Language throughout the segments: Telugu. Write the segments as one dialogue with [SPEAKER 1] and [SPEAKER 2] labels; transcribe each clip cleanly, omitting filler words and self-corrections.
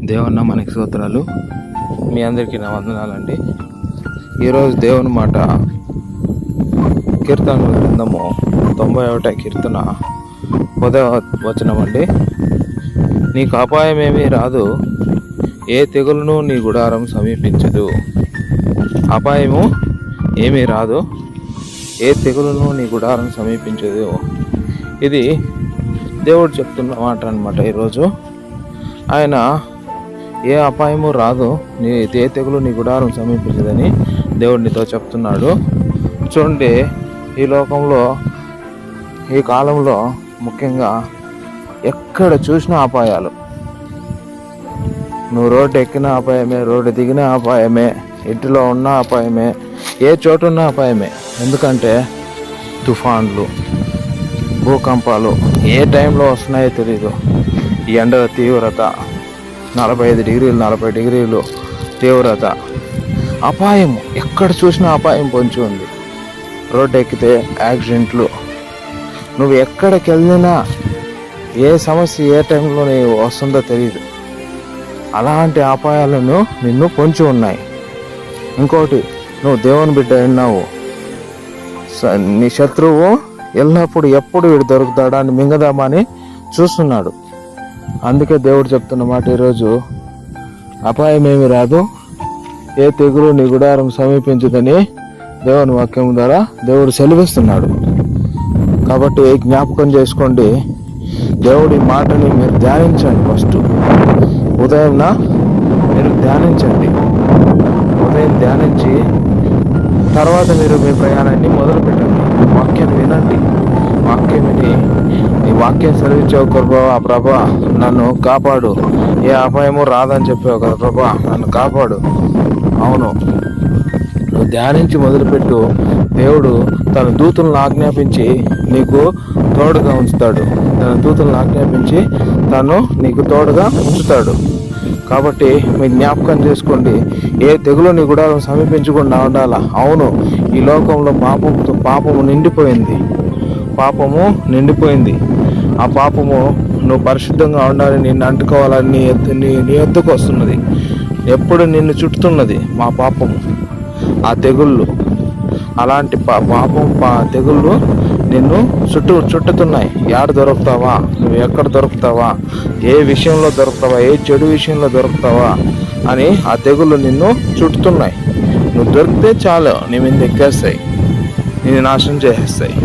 [SPEAKER 1] దేవున్న మనకి స్తోత్రాలు. మీ అందరికీ నా వందనాలండి. ఈరోజు దేవుని మాట కీర్తనల గ్రంథము 91 కీర్తన 10వ వచనం అండి. నీకు అపాయమేమీ రాదు, ఏ తెగులును నీ గుడారం సమీపించదు. అపాయము ఏమీ రాదు, ఏ తెగులును నీ గుడారం సమీపించదు. ఇది దేవుడు చెప్తున్న మాట అనమాట. ఈరోజు ఆయన ఏ అపాయము రాదు, ఏ తెగులు నీ గుడారం సమీపించదని దేవుడు నీతో చెప్తున్నాడు. చూడండి, ఈ లోకంలో ఈ కాలంలో ముఖ్యంగా ఎక్కడ చూసినా అపాయాలు. నువ్వు రోడ్డు ఎక్కిన అపాయమే, రోడ్డు దిగిన అపాయమే, ఇంటిలో ఉన్న అపాయమే, ఏ చోటు ఉన్న అపాయమే. ఎందుకంటే తుఫాన్లు, భూకంపాలు ఏ టైంలో వస్తున్నాయో తెలీదు. ఈ ఎండల తీవ్రత 45 డిగ్రీలు 40 డిగ్రీలు తీవ్రత, అపాయం ఎక్కడ చూసినా అపాయం పొంచి ఉంది. రోడ్డు ఎక్కితే యాక్సిడెంట్లు, నువ్వు ఎక్కడికి వెళ్ళినా ఏ సమస్య ఏ టైంలో నీవు వస్తుందో తెలియదు. అలాంటి అపాయాలను నిన్ను పొంచి ఉన్నాయి. ఇంకోటి, నువ్వు దేవుని బిడ్డ ఉన్నావు, నీ శత్రువు ఎల్లప్పుడు ఎప్పుడు వీడు దొరుకుతాడా అని మింగదామని చూస్తున్నాడు. అందుకే దేవుడు చెప్తున్న మాట ఈరోజు, అపాయం ఏమి రాదు, ఏ తెగులు నీ గుడారం సమీపించదని దేవుని వాక్యం ద్వారా దేవుడు సెలవిస్తున్నాడు. కాబట్టి జ్ఞాపకం చేసుకోండి, దేవుడి మాటని మీరు ధ్యానించండి. ఫస్ట్ ఉదయం మీరు ధ్యానించండి. ఉదయం ధ్యానించి తర్వాత మీరు మీ ప్రయాణాన్ని మొదలు పెట్టండి. వాక్యాన్ని వినండి. వాక్యం విని ఈ వాక్యం సెలవిచ్చావు కదా ప్రభా, నన్ను కాపాడు, ఏ అపాయము రాదని చెప్పావు కదా ప్రభా, నన్ను కాపాడు. అవును, నువ్వు ధ్యానించి మొదలుపెట్టు. దేవుడు తన దూతలను ఆజ్ఞాపించి నీకు తోడుగా ఉంచుతాడు. తన దూతలను ఆజ్ఞాపించి తను నీకు తోడుగా ఉంచుతాడు. కాబట్టి మీ జ్ఞాపకం చేసుకోండి, ఏ తెగులు నీ గుడారం సమీపించకుండా ఉండాలా. అవును, ఈ లోకంలో పాపము నిండిపోయింది. ఆ పాపము నువ్వు పరిశుద్ధంగా ఉండాలని, నిన్ను అంటుకోవాలని నీ ఎద్దుకు వస్తున్నది. ఎప్పుడు నిన్ను చుట్టుతున్నది మా పాపము, ఆ తెగుళ్ళు. అలాంటి తెగుళ్ళు నిన్ను చుట్టుతున్నాయి. ఏడ దొరుకుతావా, నువ్వు ఎక్కడ దొరుకుతావా, ఏ విషయంలో దొరుకుతావా, ఏ చెడు విషయంలో దొరుకుతావా అని ఆ తెగుళ్ళు నిన్ను చుట్టుతున్నాయి. నువ్వు దొరికితే చాలు, నీ మీద ఎక్కేస్తాయి, నిన్ను నాశనం చేసేస్తాయి,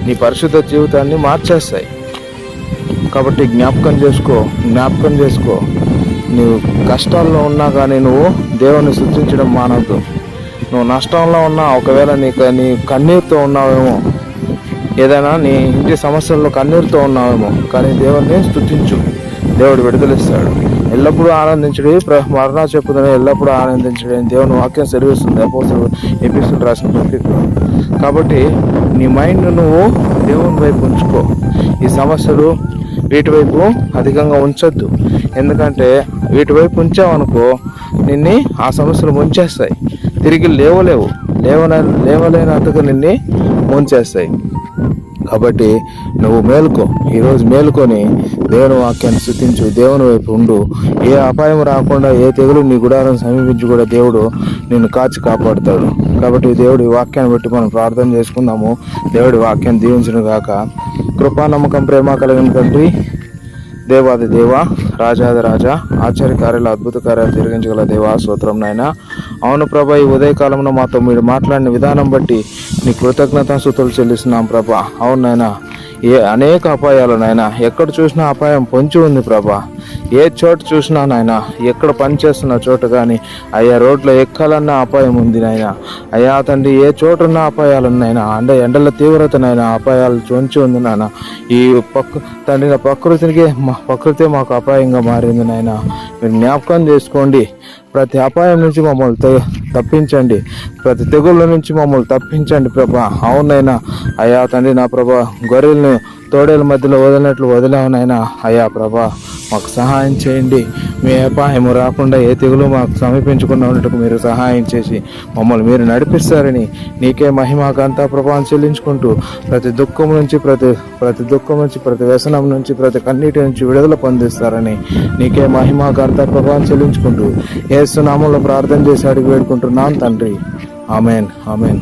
[SPEAKER 1] నీ పరిశుద్ధ జీవితాన్ని మార్చేస్తాయి. కాబట్టి జ్ఞాపకం చేసుకో. నువ్వు కష్టాల్లో ఉన్నా కానీ నువ్వు దేవుని స్తుతించడం మానవద్దు. నువ్వు నష్టంలో ఉన్నా, ఒకవేళ నీ కన్నీరుతో ఉన్నావేమో, ఏదైనా నీ ఇంటి సమస్యల్లో కన్నీరుతో ఉన్నావేమో, కానీ దేవుడిని స్తుతించు. దేవుడు విడుదలిస్తాడు. ఎల్లప్పుడూ ఆనందించడు, మరణా చెప్పుదని ఎల్లప్పుడూ ఆనందించడు అని దేవుని వాక్యం సెలవిస్తుంది అపోస్తలుడు ఎపిసోడ్ రాసిన పత్రికలో. కాబట్టి నీ మైండ్ నువ్వు దేవుని వైపు ఉంచుకో. ఈ సమస్యలు వీటి వైపు అధికంగా ఉంచొద్దు. ఎందుకంటే వీటి వైపు ఉంచావనుకో నిన్ను ఆ సమస్యలు ముంచేస్తాయి. తిరిగి లేవలేనంతగా నిన్ను ముంచేస్తాయి. కాబట్టి నువ్వు ఈరోజు మేలుకొని దేవుని వాక్యాన్ని స్తుతించు, దేవుని వైపు ఉండు. ఏ అపాయం రాకుండా, ఏ తెగులు నీ గుడారం సమీపించి కూడా దేవుడు నిన్ను కాచి కాపాడుతాడు. కాబట్టి దేవుడి వాక్యాన్ని బట్టి మనం ప్రార్థన చేసుకుందాము. దేవుడి వాక్యాన్ని దీవించును గాక. కృపా నమ్మకం ప్రేమ కలిగిన తండ్రి, దేవాది దేవ, రాజాది రాజా, ఆశ్చర్య కార్యాలు అద్భుత కార్యాలు జరిగించగల దేవా, స్తోత్రం నాయనా. అవును ప్రభా, ఈ ఉదయకాలంలో మాతో మీరు మాట్లాడిన విధానం బట్టి నీ కృతజ్ఞతాస్తుతులు చెల్లిస్తున్నాం ప్రభా. అవును నాయనా, అనేక అపాయాలు నాయనా, ఎక్కడ చూసినా అపాయం పొంచి ఉంది ప్రభా. ఏ చోటు చూసినా నాయనా, ఎక్కడ పనిచేస్తున్న చోటు కానీ అయ్యా, రోడ్లో ఎక్కాలన్న అపాయం ఉంది నాయనా. అయ్యా తండ్రి, ఏ చోటున్న అపాయాలు ఉన్నాయినా, ఎండల తీవ్రత నాయనా, అపాయాలు పొంచి ఉంది నాయన. ఈ తండ్రి ప్రకృతి మాకు అపాయంగా మారింది నాయన. మీరు జ్ఞాపకం చేసుకోండి. ప్రతి అపాయం నుంచి మమ్మల్ని తప్పించండి, ప్రతి తెగుళ్ళ నుంచి మమ్మల్ని తప్పించండి ప్రభా. అవునైనా అయ్యా తండ్రి నా ప్రభా, గొర్రెలను తోడేల మధ్యలో వదిలినట్లు వదిలేవనైనా అయ్యా ప్రభా, మాకు సహాయం చేయండి. మీ అపాయము రాకుండా ఏ తెగులు మాకు సమీపించకుండా ఉన్నట్టుకు మీరు సహాయం చేసి మమ్మల్ని మీరు నడిపిస్తారని నీకే మహిమాకాంత ప్రభావం చెల్లించుకుంటూ ప్రతి దుఃఖం నుంచి ప్రతి వ్యసనం నుంచి ప్రతి కన్నీటి నుంచి విడుదల పొందిస్తారని నీకే మహిమాకాంత ప్రభావం చెల్లించుకుంటూ యేసు నామములో ప్రార్థన చేసి అడిగి వేడుకుంటున్నాను తండ్రి. Amen, amen.